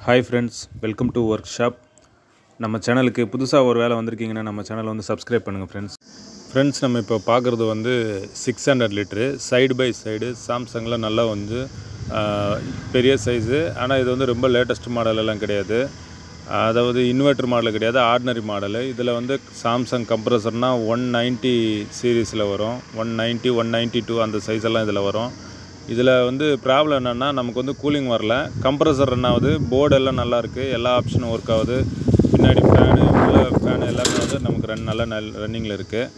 Hi friends, welcome to workshop. நம்ம சேனலுக்கு புதுசாக ஒரு வேலை வந்திருக்கீங்கன்னா நம்ம சேனலை வந்து சப்ஸ்கிரைப் பண்ணுங்கள் ஃப்ரெண்ட்ஸ் நம்ம இப்போ பார்க்குறது வந்து 600 லிட்ரு சைடு பை சைடு சாம்சங்கில் நல்லா வந்து பெரிய சைஸு. ஆனால் இது வந்து ரொம்ப லேட்டஸ்ட் மாடலெல்லாம் கிடையாது, அதாவது இன்வெர்டர் மாடல் கிடையாது, ஆர்டினரி மாடலு. இதில் வந்து சாம்சங் கம்ப்ரஸர்னால் 190 சீரீஸில் வரும், 190 192 அந்த சைஸெல்லாம் இதில் வரும். இதில் வந்து ப்ராப்ளம் என்னென்னா நமக்கு வந்து கூலிங் வரல, கம்ப்ரஸர் ரன் ஆகுது, போர்டெல்லாம் நல்லாயிருக்கு, எல்லா ஆப்ஷனும் ஒர்க் ஆகுது, பின்னாடி ஃபேனு உள்ள ஃபேனு எல்லாமே வந்து நமக்கு நல்லா ரன்னிங்கில் இருக்குது.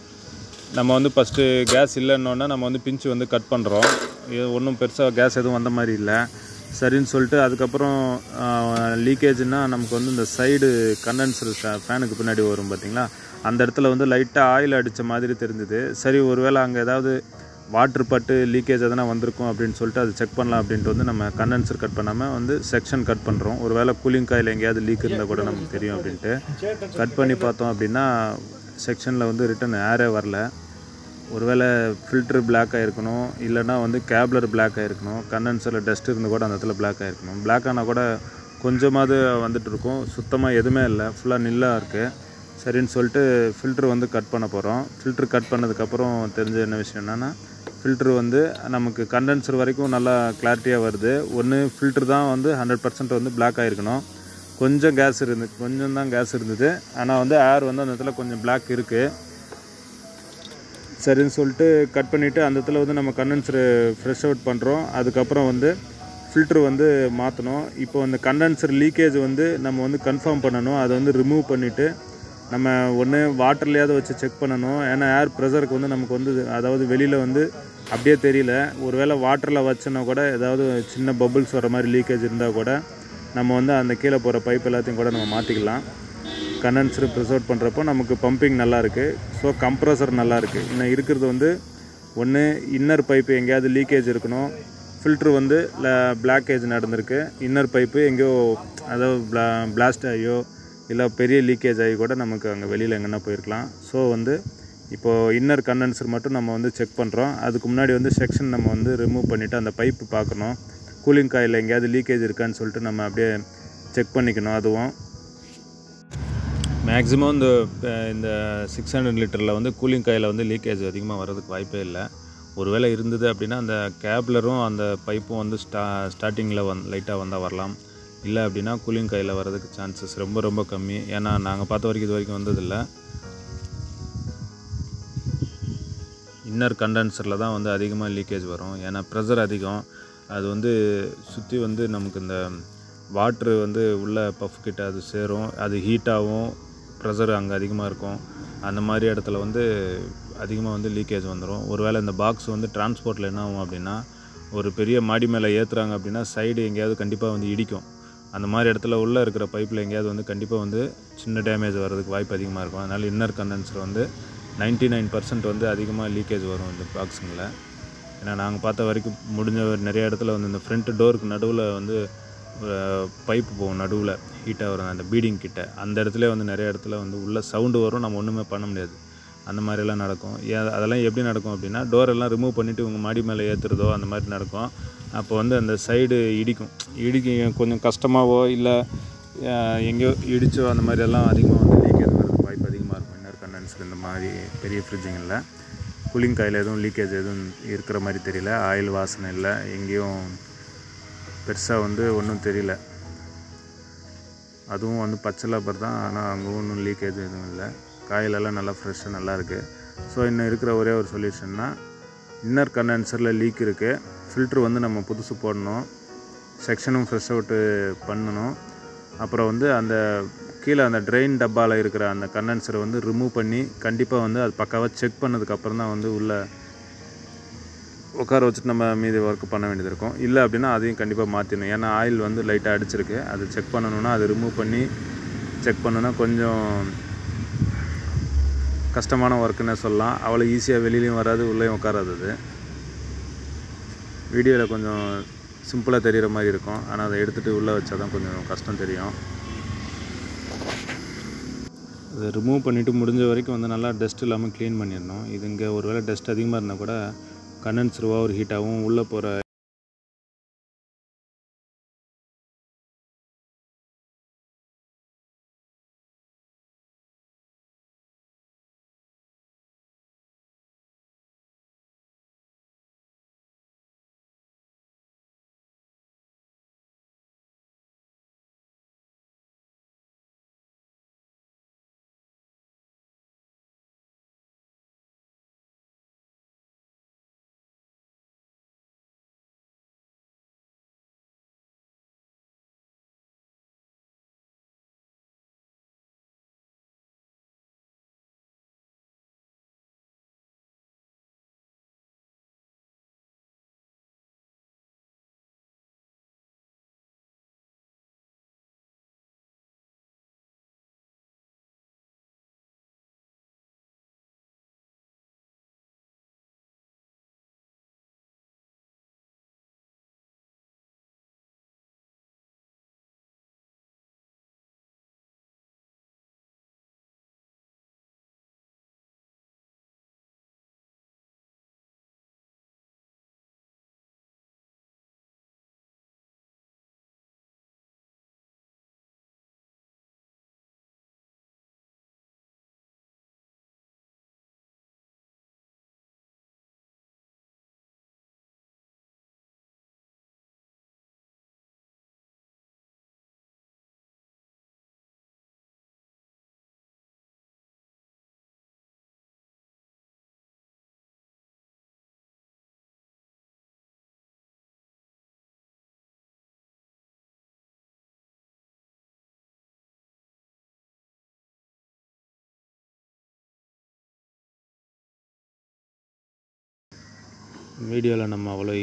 நம்ம வந்து ஃபஸ்ட்டு கேஸ் இல்லைன்னொன்னே நம்ம வந்து பிஞ்சு வந்து கட் பண்ணுறோம், ஒன்றும் பெருசாக கேஸ் எதுவும் வந்த மாதிரி இல்லை. சரின்னு சொல்லிட்டு அதுக்கப்புறம் லீக்கேஜ்னால் நமக்கு வந்து இந்த சைடு கண்டென்சர் ஃபேனுக்கு பின்னாடி வரும் பார்த்திங்களா, அந்த இடத்துல வந்து லைட்டாக ஆயில் அடித்த மாதிரி தெரிஞ்சுது. சரி ஒருவேளை அங்கே ஏதாவது வாட்ரு பட்டு லீக்கேஜ் எதனா வந்திருக்கும் அப்படின்னு சொல்லிட்டு அது செக் பண்ணலாம் அப்படின்ட்டு வந்து நம்ம கண்டென்சர் கட் பண்ணாமல் வந்து செக்ஷன் கட் பண்ணுறோம். ஒரு வேளை கூலிங் காயில் எங்கேயாவது லீக் இருந்தால் கூட நமக்கு தெரியும் அப்படின்ட்டு கட் பண்ணி பார்த்தோம் அப்படின்னா செக்ஷனில் வந்து ரிட்டன் ஏரே வரல. ஒருவேளை ஃபில்ட்ரு பிளாக் ஆகிருக்கணும், இல்லைனா வந்து கேப்லர் பிளாக் ஆகிருக்கணும், கண்டென்சரில் டஸ்ட் இருந்து கூட அந்த இடத்துல பிளாக் ஆகிருக்கணும். பிளாக் ஆனால் கூட கொஞ்சமாவது வந்துட்டு இருக்கும், சுத்தமாக எதுவுமே இல்லை, ஃபுல்லாக நில்லாக இருக்குது. சரின்னு சொல்லிட்டு ஃபில்ட்ரு வந்து கட் பண்ண போகிறோம். ஃபில்ட்ரு கட் பண்ணதுக்கப்புறம் தெரிஞ்ச என்ன விஷயம் என்னென்னா, ஃபில்ட்ரு வந்து நமக்கு கண்டென்சர் வரைக்கும் நல்லா கிளாரிட்டியாக வருது. ஒன்று ஃபில்ட்ரு தான் வந்து 100% வந்து பிளாக் ஆகிருக்கணும், கொஞ்சம் கேஸ் இருந்தது, கொஞ்சம் தான் கேஸ் இருந்தது, ஆனால் வந்து ஏர் வந்து அந்த இடத்துல கொஞ்சம் பிளாக் இருக்குது. சரின்னு சொல்லிட்டு கட் பண்ணிவிட்டு அந்த இடத்துல வந்து நம்ம கண்டென்சரு ஃப்ரெஷ் அவுட் பண்ணுறோம். அதுக்கப்புறம் வந்து ஃபில்ட்ரு வந்து மாற்றணும். இப்போ அந்த கண்டென்சர் லீக்கேஜ் வந்து நம்ம வந்து கன்ஃபார்ம் பண்ணணும். அதை வந்து ரிமூவ் பண்ணிவிட்டு நம்ம ஒன்று வாட்டர்லையாவது வச்சு செக் பண்ணணும். ஏன்னா ஏர் ப்ரெஷருக்கு வந்து நமக்கு வந்து அதாவது வெளியில் வந்து அப்படியே தெரியல, ஒரு வேளை வாட்டரில் வச்சோன்னா கூட ஏதாவது சின்ன பபுள்ஸ் வர மாதிரி லீக்கேஜ் இருந்தால் கூட நம்ம வந்து அந்த கீழே போகிற பைப் எல்லாத்தையும் கூட நம்ம மாற்றிக்கலாம். கண்டென்சர் ப்ரெஸ் அவுட் பண்ணுறப்போ நமக்கு பம்பிங் நல்லாயிருக்கு, ஸோ கம்ப்ரஸர் நல்லாயிருக்கு. இன்னும் இருக்கிறது வந்து ஒன்று இன்னர் பைப்பு எங்கேயாவது லீக்கேஜ் இருக்கணும், ஃபில்ட்ரு வந்து பிளாக்கேஜ் நடந்திருக்கு, இன்னர் பைப்பு எங்கேயோ அதாவது பிளாஸ்ட் ஆகியோ இல்லை பெரிய லீக்கேஜ் ஆகி கூட நமக்கு அங்கே வெளியில் எங்கன்னா போயிருக்கலாம். ஸோ வந்து இப்போது இன்னர் கண்டென்சர் மட்டும் நம்ம வந்து செக் பண்ணுறோம். அதுக்கு முன்னாடி வந்து செக்ஷன் நம்ம வந்து ரிமூவ் பண்ணிவிட்டு அந்த பைப்பு பார்க்கணும், கூலிங் காயில் எங்கேயாவது லீக்கேஜ் இருக்கான்னு சொல்லிட்டு நம்ம அப்படியே செக் பண்ணிக்கணும். அதுவும் மேக்ஸிமம் இந்த 600 லிட்டரில் வந்து கூலிங் காயில் வந்து லீக்கேஜ் அதிகமாக வர்றதுக்கு வாய்ப்பே இல்லை. ஒருவேளை இருந்தது அப்படின்னா அந்த கேப்லரும் அந்த பைப்பும் வந்து ஸ்டார்டிங்கில் லைட்டாக வந்தால் வரலாம், இல்லை அப்படின்னா கூலிங் காயில் வர்றதுக்கு சான்சஸ் ரொம்ப ரொம்ப கம்மி. ஏன்னா நாங்கள் பார்த்த வரைக்கும் இது வரைக்கும் வந்ததில்லை. இன்னர் கண்டென்சரில் தான் வந்து அதிகமாக லீக்கேஜ் வரும், ஏன்னா ப்ரெஷர் அதிகம், அது வந்து சுற்றி வந்து நமக்கு இந்த வாட்ரு வந்து உள்ள பஃப் கிட்ட அது சேரும், அது ஹீட்டாகவும் ப்ரெஷர் அங்கே அதிகமாக இருக்கும். அந்த மாதிரி இடத்துல வந்து அதிகமாக வந்து லீக்கேஜ் வந்துடும். ஒருவேளை இந்த பாக்ஸ் வந்து டிரான்ஸ்போர்ட்டில் என்ன ஆகும் அப்படின்னா, ஒரு பெரிய மாடி மேலே ஏற்றுறாங்க அப்படின்னா சைடு எங்கேயாவது கண்டிப்பாக வந்து இடிக்கும். அந்த மாதிரி இடத்துல உள்ளே இருக்கிற பைப்பில் எங்கேயாவது வந்து கண்டிப்பாக வந்து சின்ன டேமேஜ் வர்றதுக்கு வாய்ப்பு அதிகமாக இருக்கும். அதனால் இன்னர் கண்டென்சர் வந்து 99% வந்து அதிகமாக லீக்கேஜ் வரும் இந்த பாக்ஸுங்களில். ஏன்னா நாங்கள் பார்த்த வரைக்கும் முடிஞ்ச நிறைய இடத்துல வந்து இந்த ஃப்ரண்ட் டோருக்கு நடுவில் வந்து பைப்பு போகும், நடுவில் ஹீட்டாக வரும் அந்த பீடிங் கிட்ட, அந்த இடத்துல வந்து நிறைய இடத்துல வந்து உள்ள சவுண்டு வரும், நம்ம ஒன்றுமே பண்ண முடியாது. அந்த மாதிரிலாம் நடக்கும். அதெல்லாம் எப்படி நடக்கும் அப்படின்னா, டோரெல்லாம் ரிமூவ் பண்ணிவிட்டு உங்கள் மாடி மேலே ஏற்றுறதோ அந்த மாதிரி நடக்கும். அப்போ வந்து அந்த சைடு இடிக்கும் கொஞ்சம் கஷ்டமாகவோ இல்லை எங்கேயோ இடிச்சோ அந்த மாதிரியெல்லாம் அதிகமாக வந்து லீக்கேஜ் வர்றதுக்கு வாய்ப்பு அதிகமாக இருக்கும். இன்னர் கண்டென்சர் இந்த மாதிரி பெரிய ஃப்ரிட்ஜுங்களில் கூலிங் காயில் எதுவும் லீக்கேஜ் எதுவும் இருக்கிற மாதிரி தெரியல, ஆயில் வாசனை இல்லை, எங்கேயும் பெருசாக வந்து ஒன்றும் தெரியல. அதுவும் வந்து பச்சை லப்பர் தான், ஆனால் அங்கே ஒன்றும் லீக்கேஜ் எதுவும் இல்லை, காயிலெல்லாம் நல்லா ஃப்ரெஷ்ஷாக நல்லாயிருக்கு. ஸோ இன்னும் இருக்கிற ஒரே ஒரு சொல்யூஷன்னா, இன்னர் கண்டென்சரில் லீக் இருக்குது, ஃபில்ட்ரு வந்து நம்ம புதுசு போடணும், செக்ஷனும் ஃப்ரெஷ் அவுட்டு பண்ணணும். அப்புறம் வந்து அந்த கீழே அந்த ட்ரெயின் டப்பாவில் இருக்கிற அந்த கண்டென்சரை வந்து ரிமூவ் பண்ணி கண்டிப்பாக வந்து அது பக்காவாக செக் பண்ணதுக்கப்புறம் தான் வந்து உள்ளே உட்கார வச்சுட்டு நம்ம மீதி ஒர்க் பண்ண வேண்டியது இருக்கும். இல்லை அப்படின்னா அதையும் கண்டிப்பாக மாற்றிடணும். ஏன்னா ஆயில் வந்து லைட்டாக அடிச்சிருக்கு, அது செக் பண்ணணுன்னா அது ரிமூவ் பண்ணி செக் பண்ணணுன்னா கொஞ்சம் கஷ்டமான ஒர்க்குன்னே சொல்லலாம். அவ்வளோ ஈஸியாக வெளியிலையும் வராது, உள்ளேயும் உட்காராது. அது வீடியோவில் கொஞ்சம் சிம்பிளாக தெரிகிற மாதிரி இருக்கும், ஆனால் அதை எடுத்துகிட்டு உள்ளே வச்சா தான் கொஞ்சம் கஷ்டம் தெரியும். அதை ரிமூவ் பண்ணிவிட்டு முடிஞ்ச வரைக்கும் வந்து நல்லா டஸ்ட் இல்லாமல் க்ளீன் பண்ணிடணும். இது இங்கே ஒரு வேளை டஸ்ட் அதிகமாக இருந்தால் கூட கண்டென்சர் ஓவர் ஹீட்டாகவும் உள்ளே போகிற வீடியோவில் நம்ம அவ்வளோ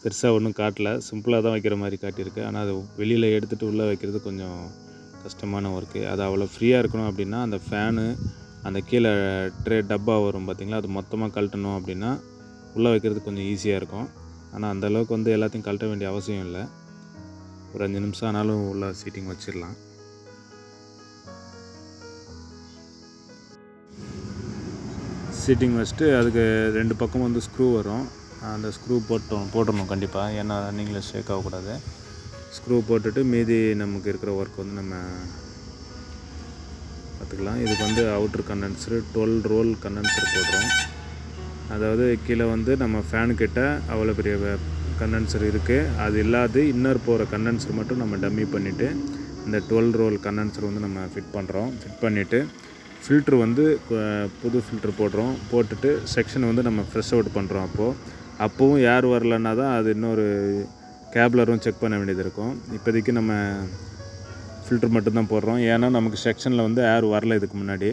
பெருசாக ஒன்றும் காட்டல, சிம்பிளாக தான் வைக்கிற மாதிரி காட்டியிருக்கு. ஆனால் அது வெளியில் எடுத்துகிட்டு உள்ளே வைக்கிறது கொஞ்சம் கஷ்டமான ஒர்க்கு. அது அவ்வளோ ஃப்ரீயாக இருக்கணும் அப்படின்னா அந்த ஃபேனு அந்த கீழே டப்பா வரும் பார்த்திங்களா, அது மொத்தமாக கழட்டணும் அப்படின்னா உள்ளே வைக்கிறது கொஞ்சம் ஈஸியாக இருக்கும். ஆனால் அந்தளவுக்கு வந்து எல்லாத்தையும் கழட்ட வேண்டிய அவசியம் இல்லை. ஒரு 5 நிமிஷம் ஆனாலும் உள்ள சீட்டிங் வச்சிடலாம். சீட்டிங் வச்சுட்டு அதுக்கு 2 பக்கம் வந்து ஸ்க்ரூ வரும். அந்த ஸ்க்ரூ போட்டுடணும் கண்டிப்பாக, ஏன்னா நீங்களே ஷேக் ஆகக்கூடாது. ஸ்க்ரூ போட்டுட்டு மீதி நமக்கு இருக்கிற ஒர்க் வந்து நம்ம பார்த்துக்கலாம். இதுக்கு வந்து அவுட்ரு கண்டென்சரு 12 ரோல் கண்டென்சர் போடுறோம். அதாவது கீழே வந்து நம்ம ஃபேனுக்கிட்ட அவ்வளோ பெரிய கண்டென்சர் இருக்குது, அது இல்லாது இன்னர் போகிற கண்டென்சர் மட்டும் நம்ம டம்மி பண்ணிவிட்டு இந்த 12 ரோல் கண்டென்சர் வந்து நம்ம ஃபிட் பண்ணுறோம். ஃபிட் பண்ணிவிட்டு ஃபில்ட்ரு வந்து புது ஃபில்ட்ரு போடுறோம். போட்டுட்டு செக்ஷன் வந்து நம்ம ஃப்ரெஷ் அவுட் பண்ணுறோம். அப்போவும் ஏர் வரலன்னா தான் அது இன்னொரு கேப்லரும் செக் பண்ண வேண்டியது இருக்கும். இப்போதைக்கு நம்ம ஃபில்ட்ரு மட்டும்தான் போடுறோம், ஏன்னா நமக்கு செக்ஷனில் வந்து ஏர் வரல இதுக்கு முன்னாடி.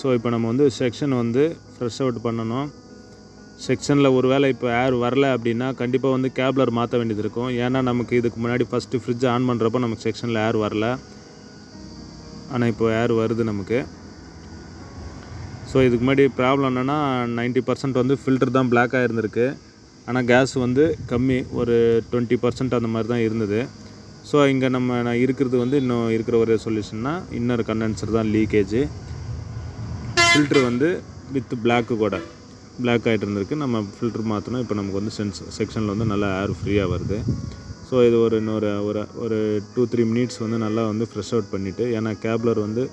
ஸோ இப்போ நம்ம வந்து செக்ஷன் வந்து ஃப்ரெஷ் அவுட் பண்ணணும். செக்ஷனில் ஒரு வேளை இப்போ ஏர் வரல அப்படின்னா கண்டிப்பாக வந்து கேப்லர் மாற்ற வேண்டியது இருக்கும். ஏன்னா நமக்கு இதுக்கு முன்னாடி ஃபஸ்ட்டு ஃப்ரிட்ஜ் ஆன் பண்ணுறப்போ நமக்கு செக்ஷனில் ஏர் வரல, ஆனால் இப்போ ஏர் வருது நமக்கு. ஸோ இதுக்கு முன்னாடி ப்ராப்ளம் என்னென்னா 90% வந்து ஃபில்டர் தான் பிளாக் ஆகிருந்திருக்கு, ஆனால் கேஸ் வந்து கம்மி, ஒரு 20% அந்த மாதிரி தான் இருந்தது. ஸோ இங்கே நான் இருக்கிறது வந்து இன்னும் இருக்கிற ஒரே சொல்யூஷன்னா இன்னர் கண்டென்சர் தான் லீக்கேஜ். ஃபில்ட்ரு வந்து வித் பிளாக்கு கூட பிளாக் ஆகிட்டு இருந்திருக்கு. நம்ம ஃபில்ட்ரு மாற்றணும். இப்போ நமக்கு வந்து செக்ஷனில் வந்து நல்லா ஏர் ஃப்ரீயாக வருது. ஸோ இது இன்னொரு ஒரு 2-3 மினிட்ஸ் வந்து நல்லா வந்து ஃப்ரெஷ் அவுட் பண்ணிவிட்டு, ஏன்னா கேப்லர் வந்து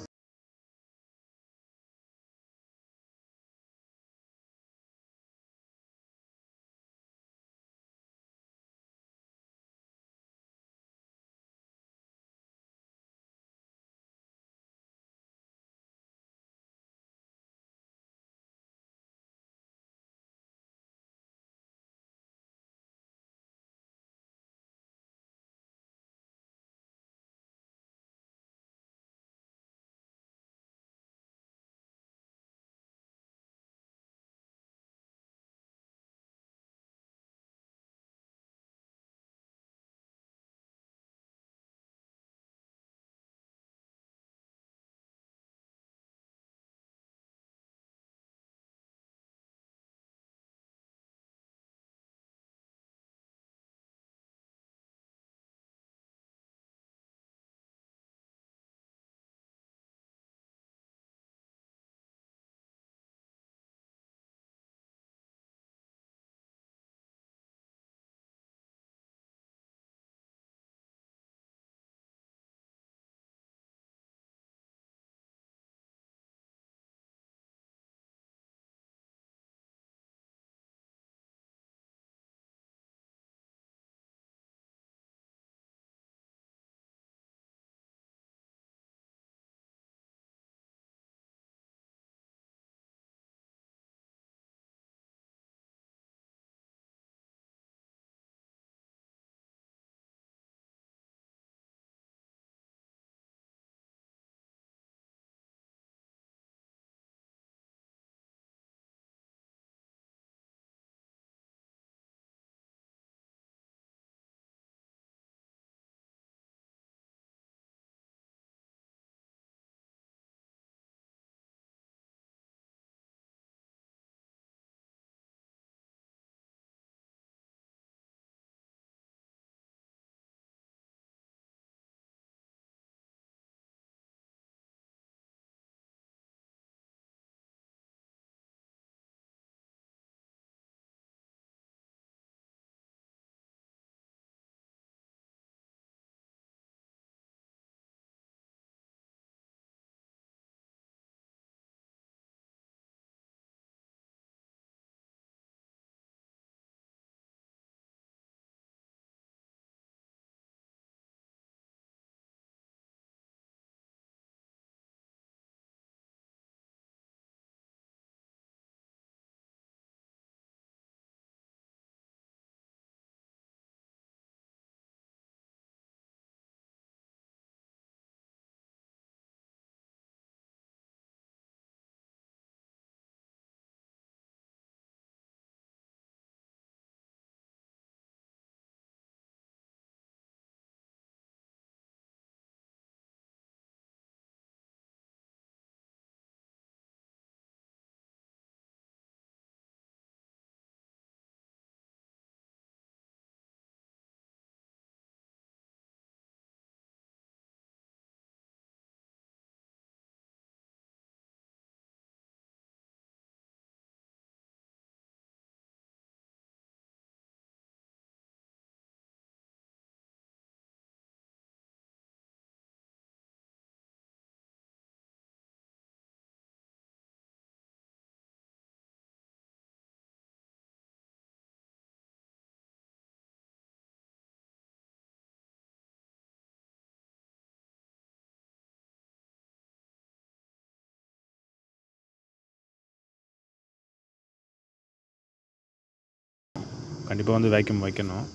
கண்டிப்பாக வந்து வேக்யூம் வைக்கணும்.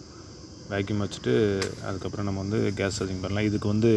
வேக்யூம் வச்சுட்டு அதுக்கப்புறம் நம்ம வந்து கேஸ் சார்ஜிங் பண்ணலாம். இதுக்கு வந்து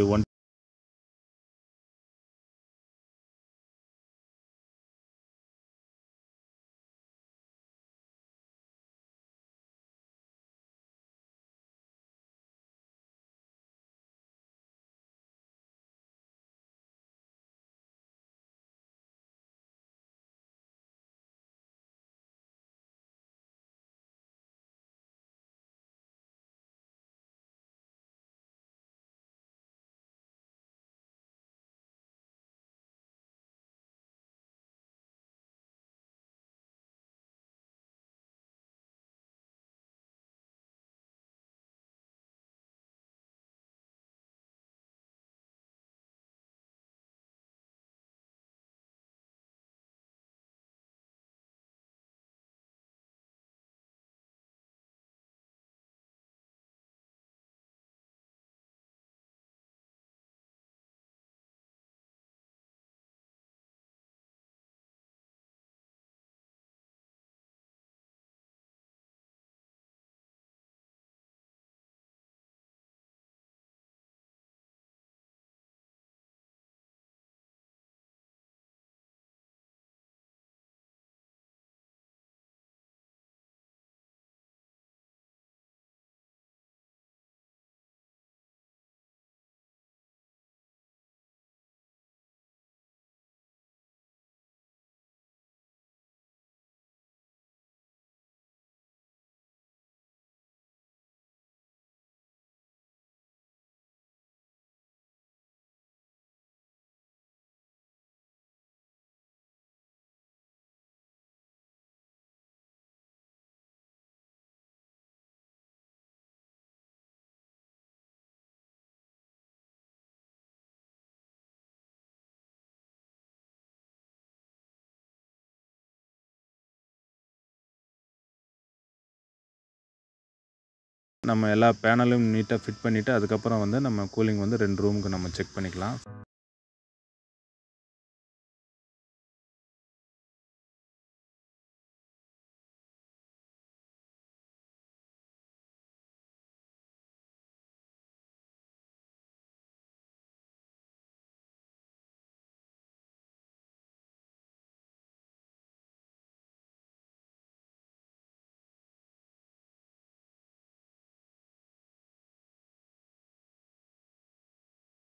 நம்ம எல்லா பேனலும் நீட்டாக ஃபிட் பண்ணிவிட்டு அதுக்கப்புறம் வந்து நம்ம கூலிங் வந்து 2 ரூமுக்கு நம்ம செக் பண்ணிக்கலாம்.